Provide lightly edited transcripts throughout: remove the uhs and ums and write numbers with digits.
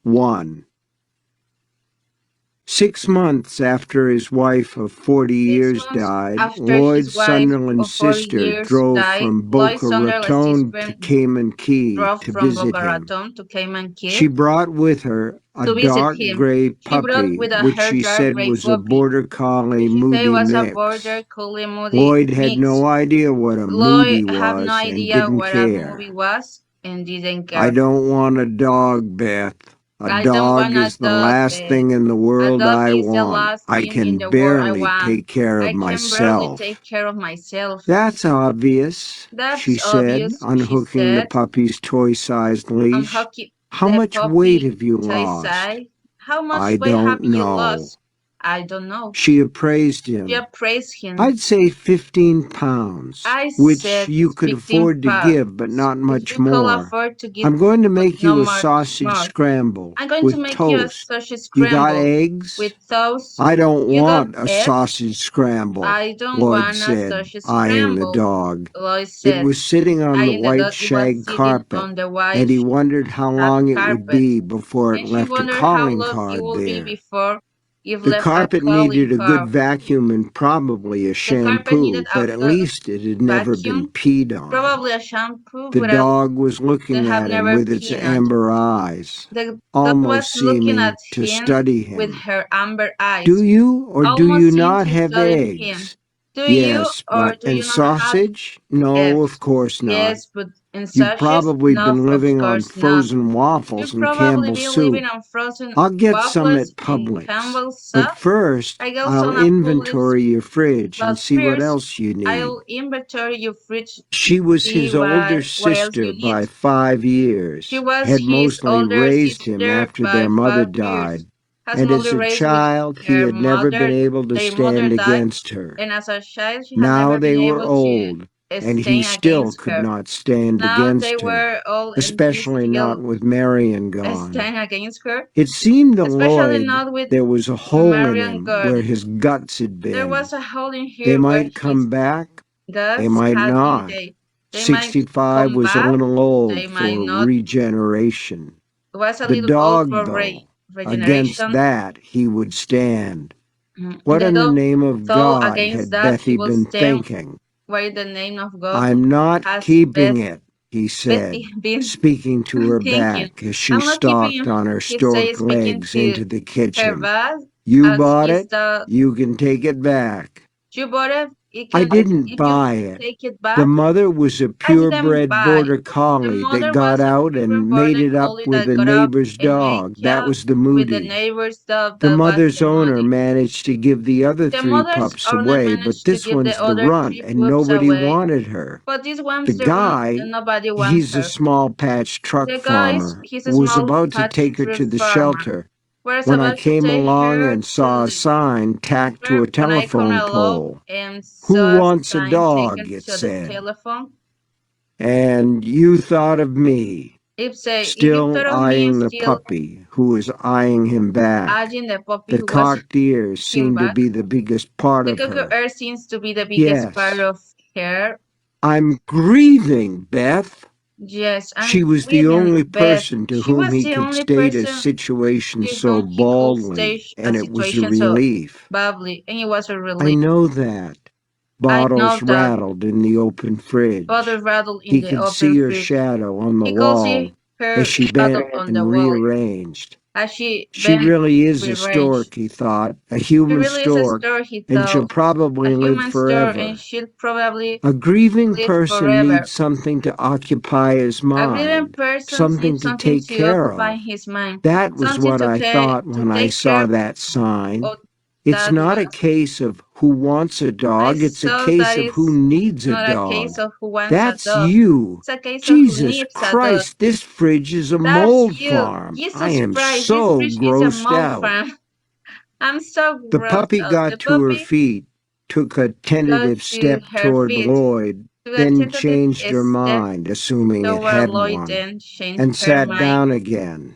1. 6 months after his wife of 40 6 years months died, after his Lloyd's wife Sunderland of 40 sister years drove died, from Lloyd Boca Sunderland's Raton to sister Cayman Key drove to from visit Boca him. Raton to Cayman She Key brought with her a to visit dark him. gray She brought puppy, with which her she dark said gray was a puppy, border collie which she said moody was a mix. border collie moody Lloyd had mix. no idea what a Lloyd moody had no was and idea didn't what a movie care. was and didn't I care. don't want a dog, Beth. A I don't dog want a is the dog, last Beth. thing in the A world dog I is the want. last I thing in can the world I barely want. take care of I can barely myself. take care of myself. That's obvious, That's she said, obvious, she unhooking the said. puppy's toy-sized leash. Unhook How the much weight puppy, have you I lost? say. How I much weight don't have you know. lost? I don't know. She appraised She him. appraised him. I'd say 15 pounds, I which said you could 15 afford to give, but pounds, not which much you could more. afford to give, I'm going to but make not you a much sausage more. scramble I'm going to with make you a toast. sausage You got scramble eggs? with toast. I don't You got want a eggs? sausage scramble, I don't Lloyd want a said, sausage eyeing the scramble, dog. Lloyd It said, was sitting on the eyeing the white dog. It was shag sitting carpet, on the and white he wondered how shag long it would carpet, be before it and she left a wondered how calling long it card would be there. before you've The left a carpet calling needed a good card. vacuum and probably a The carpet shampoo, needed but at a least it had never been vacuum, peed on. probably a shampoo, The but dog was they looking have at him never with its peed on. amber eyes, The dog was almost looking seeming at to him study with him. her amber eyes, Do you or do you almost seemed not to have study him. eggs? Do you Yes, or but do and you not have sausage? No, eggs? of course not. Yes, but in You've sausages? probably No, been of living on course not. frozen You've waffles and probably Campbell's been living soup. on frozen I'll get some waffles at and Publix. Campbell's But soup. first, I go I'll on a Publix, inventory your fridge and but see what first else you need. I'll inventory your fridge. She was See his older what else sister you need. by 5 years, She was had his mostly older raised him sister after by their mother 5 years. died, Has and as mostly a raised with child he her had never been mother. able to Their mother stand died, against her. and as a child she had Now never they been were able to old, and he stand still against could her. not stand Now they against her, were old and he especially not still with Marion gone. stand against her. It seemed to Especially Lloyd not with there was a hole in Marion him gone. where his guts had There been. was a hole in They here where might his come back, they guts might had been. not. They might 65 come was a back. little old They might for not. regeneration. It was a The little old dog, for though, against regeneration. that he would stand. What The in the dog, name of so God against had that he Bethy will been stand. thinking? Why the name of God I'm not has keeping it, he said, Betty been speaking to her thinking. back as she I'm not keeping stalked on her he say stork speaking legs to into the her kitchen. back You as bought he's it, the you can take it back. you bought it, you I can didn't you buy it. take it The back. mother was a I didn't purebred buy. border The collie mother that got was a out pure and border made it up collie with that a got up neighbor's and made dog. That out was the with the Moody. neighbor's dog The that was mother's the owner Moody. managed to give the other The 3 mother's pups owner away, but managed to this give the one's the other runt, 3 and pups nobody away. wanted her. But this The one's the runt guy, and nobody wants he's a her. small patch truck The guy farmer, he's a was small about to patch take her to fruit the farmer. shelter Was when I about to came take along her and saw a to sign tacked to a when I come telephone along pole. and Who saw a wants a sign dog? taken It to the said. telephone. And you thought of me, If you still thought of me, eyeing the still puppy, who was eyeing him back. eyeing the puppy The who was cocked ears him seemed to back. be the biggest part The of cocker her. ear seems to be the biggest part Yes, of her. I'm grieving, Beth. Yes, She I'm was the leaving only Beth. person to She whom was he the could only state a person situation to so whom he could baldly, stage and a it was a situation so relief. badly, and it was a I relief. know that. I know Bottles that rattled in the open fridge. bottle rattled in He the could open see her fridge. shadow on the He could wall see her as she shadow bent on and the wall rearranged. as she She bent really is a rearranged. stork, he thought, a She human really is a stork, store, he and she'll thought. A probably live human store, and forever. she'll probably A grieving live person forever. needs something to occupy his A grieving mind, person something needs to something take to care occupy of. his mind, That was something what I thought to when I take saw care that sign. of. It's That not a was. case of who wants a I dog, it's a saw case that of who it's needs a not a dog. case of who wants a That's dog. you. It's a case of who Jesus needs a dog. Christ, this fridge is a That's mold you. farm. I Jesus am Christ, this so fish is a grossed mold out. farm. I'm so The grossed puppy out. got The to her puppy feet, took a got tentative to step her toward feet, Lloyd, to a then tentative changed her step mind, assuming it toward had Lloyd, one, then changed and her sat mind down again.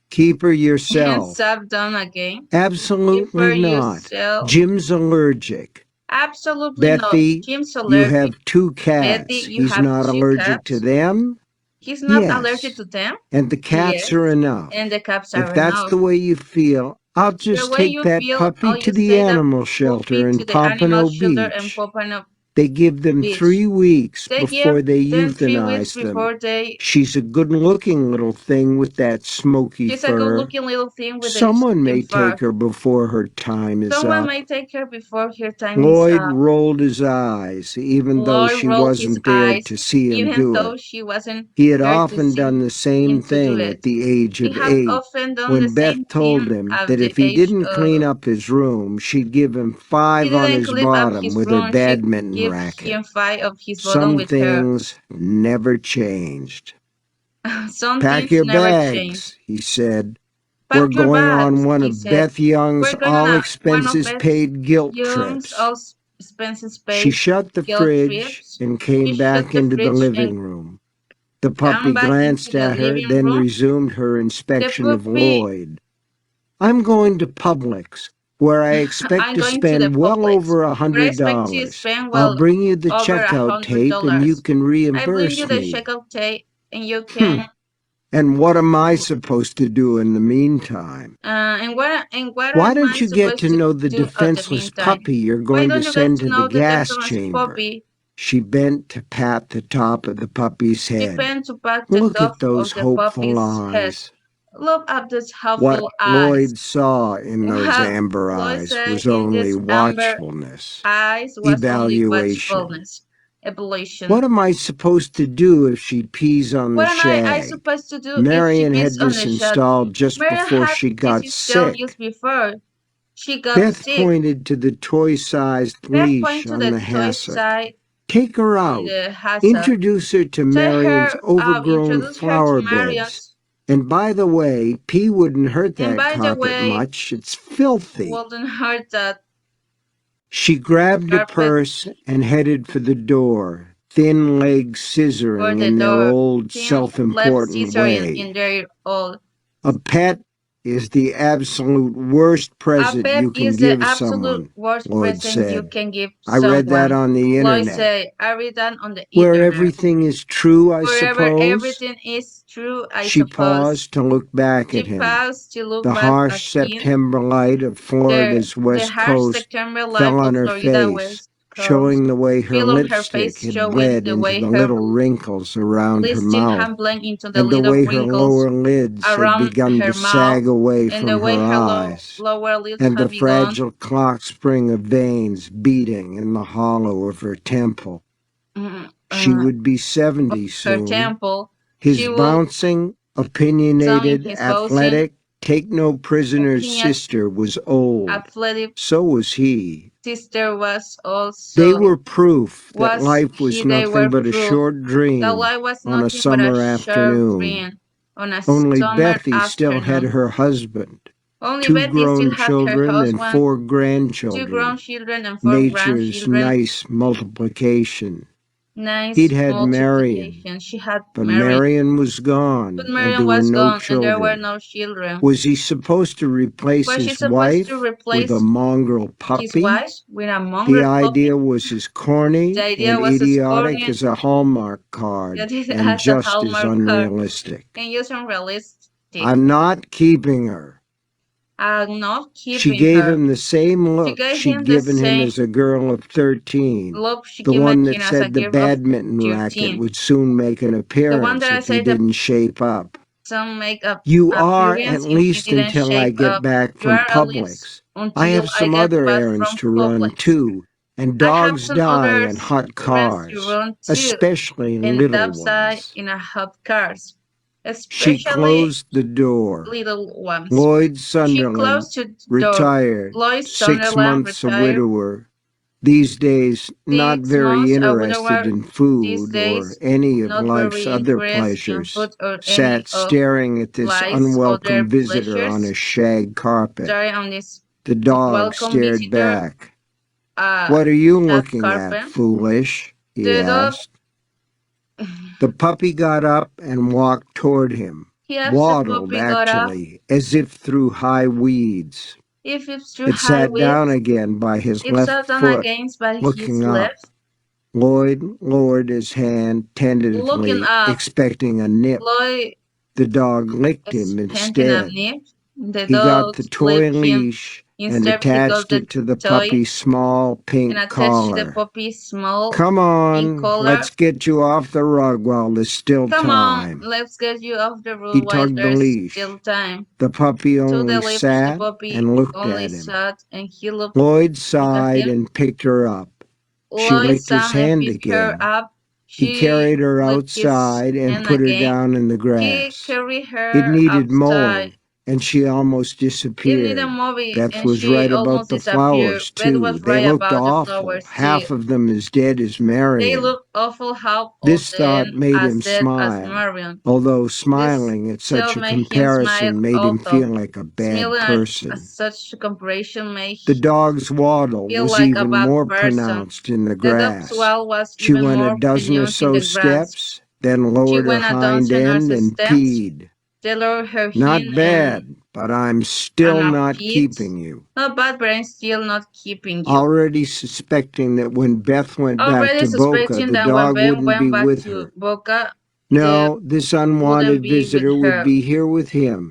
Keep her and yourself. sat down again. Keep Absolutely her not. yourself. Jim's allergic. Absolutely not. Bethy, Jim's you allergic. have 2 Betty, cats. you He's have not 2 allergic to cats. them? He's not Yes. allergic to them? And the cats Yes. are enough. And the cats If are that's enough. the way you feel, I'll just way take you that feel, puppy all to you the say that animal puppy shelter in to the animal Pompano shelter in Beach. Pompano They give them Beach. 3 weeks They before give they them 3 weeks euthanize them. before they. She's a good-looking little thing with that smoky She's a fur. good-looking little thing with Someone may the fur. take her before her time is Someone up. may take her before her time Lloyd is up. rolled his eyes, even though Lloyd she rolled his wasn't there eyes, to see him even do though it. she wasn't He had there to often see done the same him to do thing it. at the age He of had 8, often done the when Beth same told thing him at that the if he age didn't of. clean up his room, she'd give him 5 He on didn't his clean up bottom his with her room. She badminton gave racket. him 5 of his bottom Some with her. things never changed. Some Pack things your never bags, change. he said. Pack We're your going on bags, one he of said. Beth Young's We're going on one of all-expenses-paid guilt Young's trips. all expenses She paid shut the guilt fridge trips. and She came shut back the into the fridge and living room. The came puppy back into glanced the at her, living then room. resumed her The inspection of puppy. Lloyd. I'm going to Publix, where I expect I'm to going to the spend well Publix. over Where I expect to $100. spend I'll well bring you the over checkout tape and you $100. can I bring you reimburse the me. checkout tape and you Hmm. can. And what am I supposed to do in the meantime? And what Why am don't I you get supposed to to know the do at the defenseless meantime? puppy you're Why going to don't you get send to to the know the gas defenseless chamber? puppy? She bent to pat the top of the puppy's She head. bent to pat the Look top at those of the hopeful puppy's head. eyes. Look at those What helpful eyes. Lloyd saw in those What amber Lloyd eyes said was in only these amber watchfulness, eyes was only evaluation. watchfulness, evaluation. What am I supposed to do if she pees on the What am I shag? supposed to do if she Marion pees had on this the shag? installed just Marion before had she this got installed sick. just before she got Beth sick. pointed to the toy-sized Beth leash pointed to on the the toy hassock. side Take her on out. the hassock. Introduce her to Take Marion's her overgrown introduce her flower to beds. Marion's. And by the way, pee wouldn't hurt And that by the carpet way, much. It's filthy. wouldn't hurt that She grabbed a carpet purse and headed for the door, thin legs for scissoring the in their door. old Thin left self-important scissor in way. their old. A pet is the absolute worst A present pet you can is the give absolute someone, worst Lloyd present you said. can give I read that someone. on the Lloyd internet. said, I read that on the Where internet. everything is true, I Wherever suppose? everything is true, I She suppose. paused to look back She at him. paused to look The back harsh at him. September light of Florida's The west harsh coast September light fell of on her Florida face, West Coast showing the way her fell on her lipstick face, had showing bled the into way the her little wrinkles around her lipstick mouth, had blended into the and the little way her wrinkles lower lids had around begun her to sag mouth, away and the from way her her eyes, lower lids and the had begun. fragile clock spring of veins beating in the hollow of her temple. She would be 70 Her soon. temple. His She will bouncing, opinionated, his athletic, take-no-prisoners opinion, sister was old. athletic So was he. sister was also. They were proof that Was life was he? They nothing were but a proof short dream that life was on a nothing but summer a short afternoon. dream on a Only summer Bethy still had afternoon. her husband, Only 2 Betty grown still had her children, and husband, 4 2 grandchildren. grandchildren, and 4 Nature's grandchildren. nice multiplication. Nice He'd had Marion, multiplication. She had but Marion. Marion was gone, But and Marion there were was no gone, and there were children. no children. Was he supposed to replace Was she his supposed wife to with replace a mongrel his puppy? wife with a The mongrel puppy? idea was as corny The idea and was as idiotic corny as a Hallmark card, that it and has a just as Hallmark card unrealistic. and just unrealistic. I'm not keeping her. I'm not She keeping gave her. him the same She look gave she'd him the given him same as a girl of 13, look she the gave one him that as a said the girl of badminton racket 13. would soon make an The one appearance that I if he said the didn't shape up. some makeup You are, appearance at if least he didn't until I shape get up. back You from are at least Publix. I until have I some get other back errands from to run Publix. too, and I have dogs some die other in hot errands to cars, run too, especially and little dogs die ones. in a hot cars, She especially closed the door. little ones. Lloyd She Sunderland, closed the door. retired, Lloyd 6 Sunderland months a retired. widower, these days not 6 very months a interested widower. in These food or days, any of not life's very other interested in pleasures, food or any sat of staring at this life's unwelcome other visitor on pleasures. a shag carpet. Sorry, on this The dog welcome stared visitor. back. What are you Shag looking carpet. at, foolish? He The dog. asked. The puppy got up and walked toward him, Yes, the waddled puppy got up. actually, as if through high weeds. If it's through It high sat down weeds, again by his it left sat down foot, against by his looking up. left Lloyd lowered his hand Looking tentatively, up, expecting a nip. Lloyd The dog licked is him panting a instead. nip. The He got the dog toy licked him leash and instead because attached the it to the toy puppy's small and pink attached the collar. puppy's small Come pink on, collar. let's get you off the rug while there's still Come on, time. let's get you off the He road while tugged the there's leash. still time. The puppy To the only lips, the sat puppy and looked only at him. sat and he looked Lloyd at sighed him. and picked her up. She Lloyd licked his sang and hand picked her again. up. He She carried her licked his outside and hand put her again. down in the He grass. carried It her needed outside. mowing, and she almost It needed disappeared. moving, Beth and was she right almost about the disappeared. flowers, Beth was too. right They looked about the awful, flowers too. half of them as dead as They Marion. looked awful, half of This them thought made as him dead as smile, Marion. although This smiling at thought such a made him smile comparison made him also. feel like a bad Smiling at person. such comparison made The him dog's waddle feel was like a even bad more person. pronounced in the The dog's grass. swell was She even went a more dozen or pronounced in so the grass. steps, then She lowered her went a hind dozen or end so and steps. peed. They lowered her Not hin bad, but I'm and still a not peat. keeping you. Not bad, but I'm still not keeping you. Already suspecting that when Beth went back Already to Boca, suspecting the that when dog Ben wouldn't went be back with to her. Boca, they No, this wouldn't unwanted be with visitor would her. be here with him.